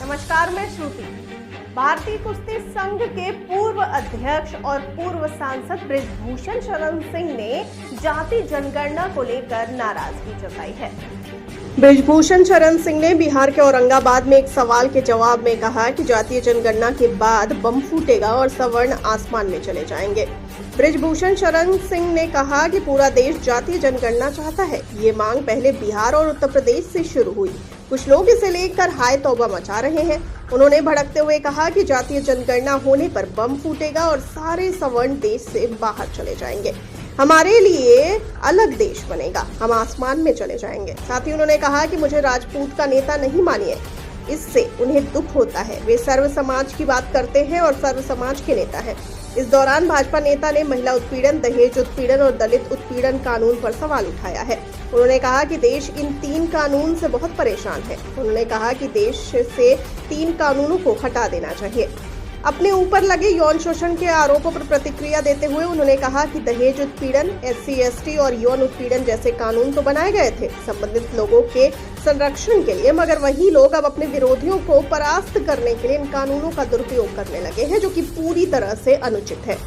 नमस्कार, मैं श्रुति। भारतीय कुश्ती संघ के पूर्व अध्यक्ष और पूर्व सांसद बृजभूषण शरण सिंह ने जाति जनगणना को लेकर नाराजगी जताई है। बृजभूषण शरण सिंह ने बिहार के औरंगाबाद में एक सवाल के जवाब में कहा कि जातीय जनगणना के बाद बम फूटेगा और सवर्ण आसमान में चले जाएंगे। बृजभूषण शरण सिंह ने कहा कि पूरा देश जातीय जनगणना चाहता है। ये मांग पहले बिहार और उत्तर प्रदेश से शुरू हुई। कुछ लोग इसे लेकर हाय तौबा मचा रहे हैं। उन्होंने भड़कते हुए कहा कि जातीय जनगणना होने पर बम फूटेगा और सारे सवर्ण देश से बाहर चले जाएंगे। हमारे लिए अलग देश बनेगा, हम आसमान में चले जाएंगे। साथ ही उन्होंने कहा कि मुझे राजपूत का नेता नहीं मानिए, इससे उन्हें दुख होता है। वे सर्व समाज की बात करते हैं और सर्व समाज के नेता हैं। इस दौरान भाजपा नेता ने महिला उत्पीड़न, दहेज उत्पीड़न और दलित उत्पीड़न कानून पर सवाल उठाया है। उन्होंने कहा कि देश इन 3 कानून से बहुत परेशान है। उन्होंने कहा कि देश से 3 कानूनों को हटा देना चाहिए। अपने ऊपर लगे यौन शोषण के आरोपों पर प्रतिक्रिया देते हुए उन्होंने कहा कि दहेज उत्पीड़न, SC/ST और यौन उत्पीड़न जैसे कानून तो बनाए गए थे संबंधित लोगों के संरक्षण के लिए, मगर वही लोग अब अपने विरोधियों को परास्त करने के लिए इन कानूनों का दुरुपयोग करने लगे हैं, जो कि पूरी तरह से अनुचित है।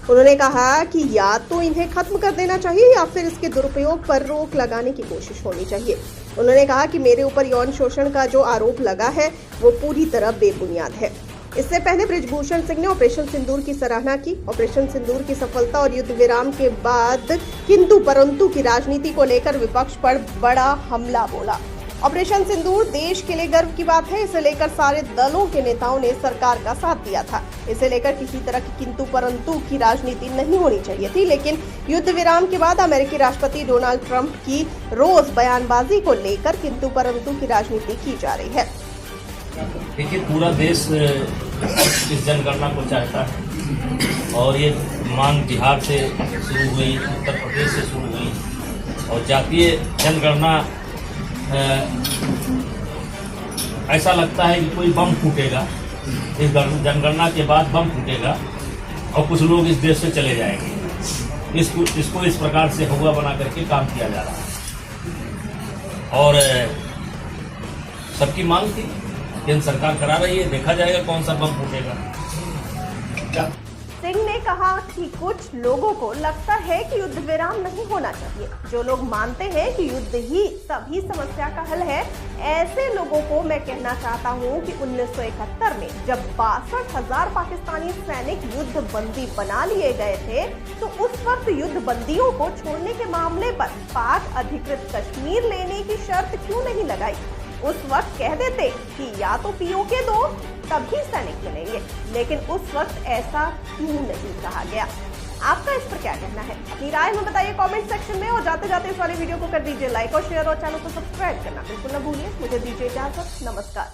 उन्होंने कहा कि या तो इन्हें खत्म कर देना चाहिए या फिर इसके दुरुपयोग पर रोक लगाने की कोशिश होनी चाहिए। उन्होंने कहा कि मेरे ऊपर यौन शोषण का जो आरोप लगा है वो पूरी तरह बेबुनियाद है। इससे पहले बृजभूषण सिंह ने ऑपरेशन सिंदूर की सराहना की। ऑपरेशन सिंदूर की सफलता और युद्ध विराम के बाद किंतु परंतु की राजनीति को लेकर विपक्ष पर बड़ा हमला बोला। ऑपरेशन सिंदूर देश के लिए गर्व की बात है। इसे लेकर सारे दलों के नेताओं ने सरकार का साथ दिया था। इसे लेकर किसी तरह की किंतु परंतु की राजनीति नहीं होनी चाहिए थी, लेकिन युद्ध विराम के बाद अमेरिकी राष्ट्रपति डोनाल्ड ट्रंप की रोज बयानबाजी को लेकर किंतु परंतु की राजनीति की जा रही है। देखिए, पूरा देश इस जनगणना को चाहता है और ये मांग बिहार से शुरू हुई, उत्तर प्रदेश से शुरू हुई और जातीय जनगणना ऐसा लगता है कि कोई बम फूटेगा, इस जनगणना के बाद बम फूटेगा और कुछ लोग इस देश से चले जाएंगे। इसको इस प्रकार से हुआ बना करके काम किया जा रहा है और सबकी मांग थी, केंद्र सरकार करा रही है, देखा जाएगा कौन सा बम फूटेगा। सिंह ने कहा कि कुछ लोगों को लगता है कि युद्ध विराम नहीं होना चाहिए। जो लोग मानते हैं कि युद्ध ही सभी समस्या का हल है, ऐसे लोगों को मैं कहना चाहता हूं कि 1971 में जब 62,000 पाकिस्तानी सैनिक युद्ध बंदी बना लिए गए थे, तो उस वक्त युद्ध बंदियों को छोड़ने के मामले पर पाक अधिकृत कश्मीर लेने की शर्त क्यों नहीं लगाई? उस वक्त कह देते कि या तो POK दो तभी सैनिक मिलेंगे, लेकिन उस वक्त ऐसा क्यों नहीं कहा गया? आपका इस पर क्या कहना है? अपनी राय में बताइए कमेंट सेक्शन में और जाते जाते इस वाली वीडियो को कर दीजिए लाइक और शेयर और चैनल को सब्सक्राइब करना बिल्कुल न भूलिए। मुझे दीजिए इजाजत, नमस्कार।